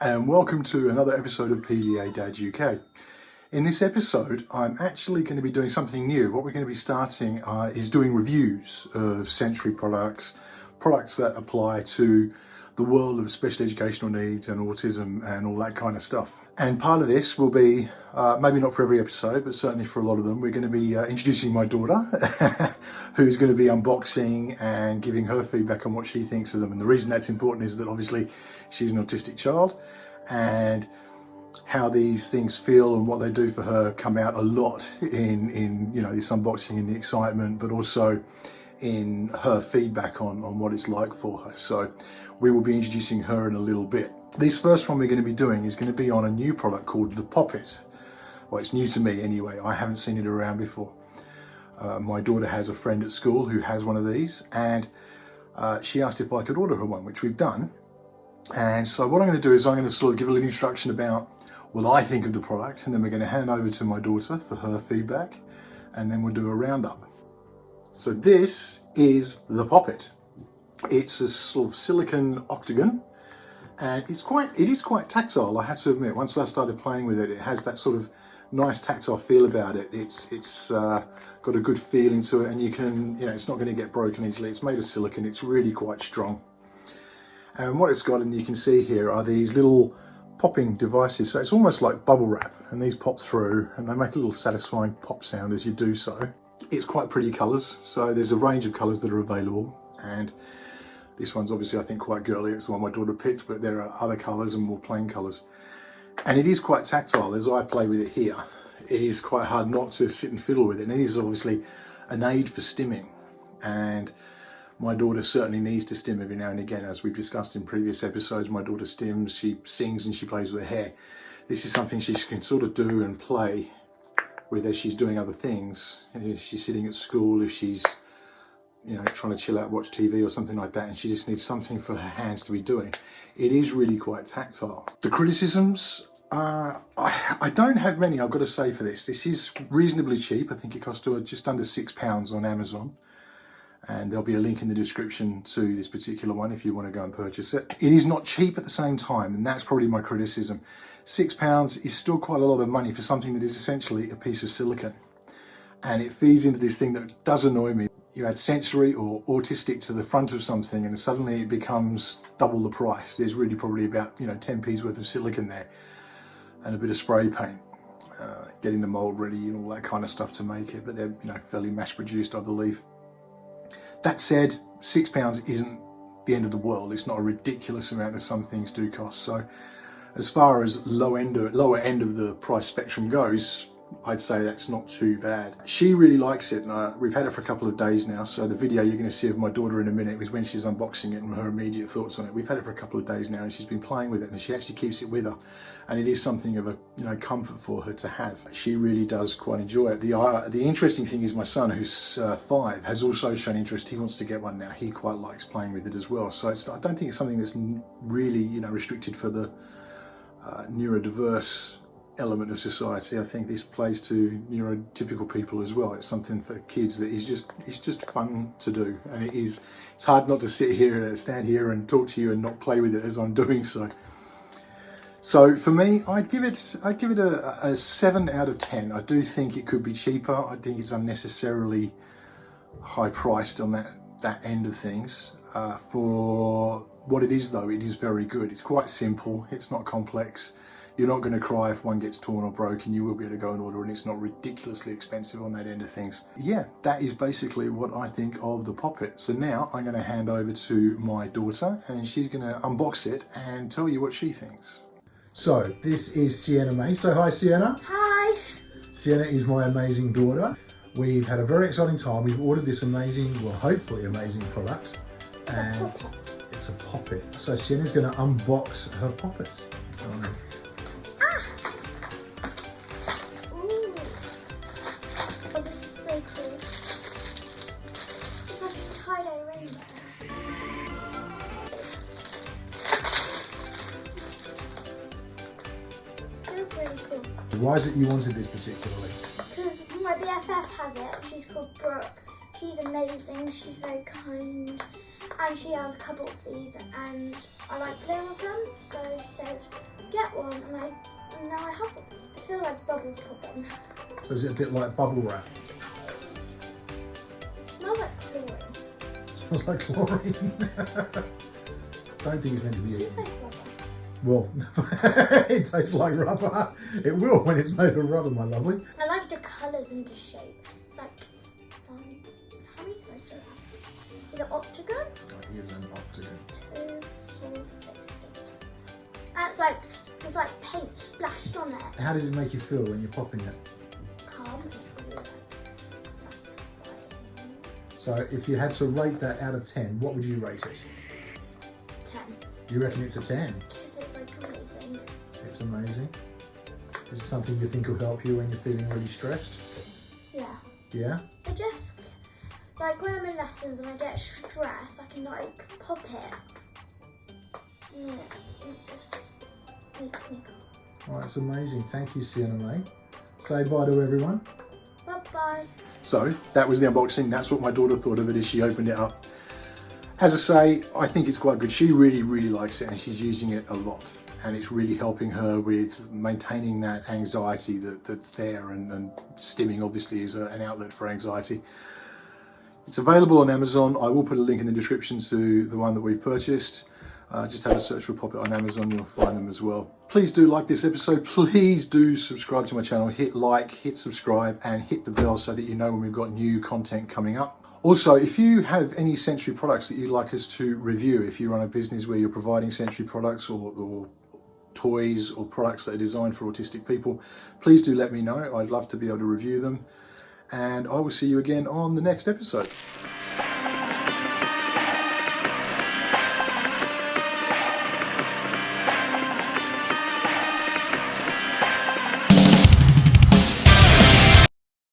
and welcome to another episode of PDA Dad UK. In this episode, I'm actually going to be doing something new. What we're going to be starting is doing reviews of sensory products that apply to the world of special educational needs and autism and all that kind of stuff. And part of this will be, maybe not for every episode, but certainly for a lot of them, we're going to be introducing my daughter, who's going to be unboxing and giving her feedback on what she thinks of them. And the reason that's important is that obviously she's an autistic child, and how these things feel and what they do for her come out a lot in this unboxing and the excitement, but also in her feedback on what it's like for her. So we will be introducing her in a little bit. This first one we're going to be doing is going to be on a new product called the Poppet. Well, it's new to me anyway. I haven't seen it around before. My daughter has a friend at school who has one of these, and she asked if I could order her one, which we've done. And so what I'm going to do is I'm going to sort of give a little introduction about what I think of the product, and then we're going to hand over to my daughter for her feedback, and then we'll do a roundup. So this is the Poppet. It's a sort of silicone octagon, and it is quite tactile, I have to admit. Once I started playing with it, it has that sort of nice tactile feel about it. It's got a good feeling to it, and you can, it's not going to get broken easily. It's made of silicone. It's really quite strong. And what it's got, and you can see here, are these little popping devices. So it's almost like bubble wrap, and these pop through and they make a little satisfying pop sound as you do so. It's quite pretty colours, so there's a range of colours that are available, and this one's obviously I think quite girly. It's the one my daughter picked, but there are other colours and more plain colours. And it is quite tactile. As I play with it here, it is quite hard not to sit and fiddle with it. And it is obviously an aid for stimming, and my daughter certainly needs to stim every now and again. As we've discussed in previous episodes, my daughter stims, she sings, and she plays with her hair. This is something she can sort of do and play with as she's doing other things. If she's sitting at school, if she's trying to chill out, watch TV or something like that, and she just needs something for her hands to be doing. It is really quite tactile. The criticisms, I don't have many, I've got to say, for this. This is reasonably cheap. I think it cost just under £6 on Amazon. And there'll be a link in the description to this particular one if you want to go and purchase it. It is not cheap at the same time, and that's probably my criticism. £6 is still quite a lot of money for something that is essentially a piece of silicone. And it feeds into this thing that does annoy me. You add sensory or autistic to the front of something, and suddenly it becomes double the price. There's really probably about 10p's worth of silicone there, and a bit of spray paint, getting the mold ready and all that kind of stuff to make it. But they're fairly mass produced, I believe. That said, £6 isn't the end of the world. It's not a ridiculous amount that some things do cost. So as far as lower end of the price spectrum goes, I'd say that's not too bad. She really likes it, and we've had it for a couple of days now, so the video you're going to see of my daughter in a minute is when she's unboxing it and her immediate thoughts on it. We've had it for a couple of days now, and she's been playing with it, and she actually keeps it with her, and it is something of a comfort for her to have. She really does quite enjoy it. The interesting thing is my son, who's 5, has also shown interest. He wants to get one now. He quite likes playing with it as well. So I don't think it's something that's really restricted for the neurodiverse element of society. I think this plays to neurotypical people as well. It's something for kids that is just fun to do, and it's hard not to stand here and talk to you and not play with it as I'm doing so. So for me, I'd give it a 7 out of 10. I do think it could be cheaper. I think it's unnecessarily high priced on that end of things. For what it is though, it is very good. It's quite simple. It's not complex. You're not going to cry if one gets torn or broken. You will be able to go and order, and it's not ridiculously expensive on that end of things. Yeah, that is basically what I think of the Poppet. So now I'm going to hand over to my daughter, and she's going to unbox it and tell you what she thinks. So this is Sienna May. So hi, Sienna. Hi. Sienna is my amazing daughter. We've had a very exciting time. We've ordered this amazing, well, hopefully amazing product. And it's a Poppet. So Sienna's going to unbox her Poppet. Why is it you wanted this particularly? Because my BFF has it. She's called Brooke. She's amazing. She's very kind. And she has a couple of these, and I like playing with them. So she said, get one, and now I have one. I feel like bubbles popping. So is it a bit like bubble wrap? It smells like chlorine. Smells like chlorine. Don't think it's meant to be It eaten. tastes like rubber. Well, it tastes like rubber. It will when it's made of rubber, my lovely. I like the colours and the shape. It's like, how many sides do I have? Is it octagon? It is an octagon. 2, 4, 6, 8. And it's like paint splashed on it. How does it make you feel when you're popping it? Calm. It's really like satisfying. So if you had to rate that out of 10, what would you rate it? 10. You reckon it's a 10? Because it's like amazing. It's amazing. Is it something you think will help you when you're feeling really stressed? Yeah. Yeah? I just, like when I'm in lessons and I get stressed, I can like pop it. Yeah, it just makes me calm. Oh, that's amazing. Thank you, Sienna, mate. Say bye to everyone. Bye-bye. So, that was the unboxing. That's what my daughter thought of it as she opened it up. As I say, I think it's quite good. She really, really likes it and she's using it a lot. And it's really helping her with maintaining that anxiety that's there, and stimming obviously is an outlet for anxiety. It's available on Amazon. I will put a link in the description to the one that we've purchased. Just have a search for Pop It on Amazon, you'll find them as well. Please do like this episode. Please do subscribe to my channel. Hit like, hit subscribe, and hit the bell so that you know when we've got new content coming up. Also, if you have any sensory products that you'd like us to review, if you run a business where you're providing sensory products or toys or products that are designed for autistic people, please do let me know. I'd love to be able to review them. And I will see you again on the next episode.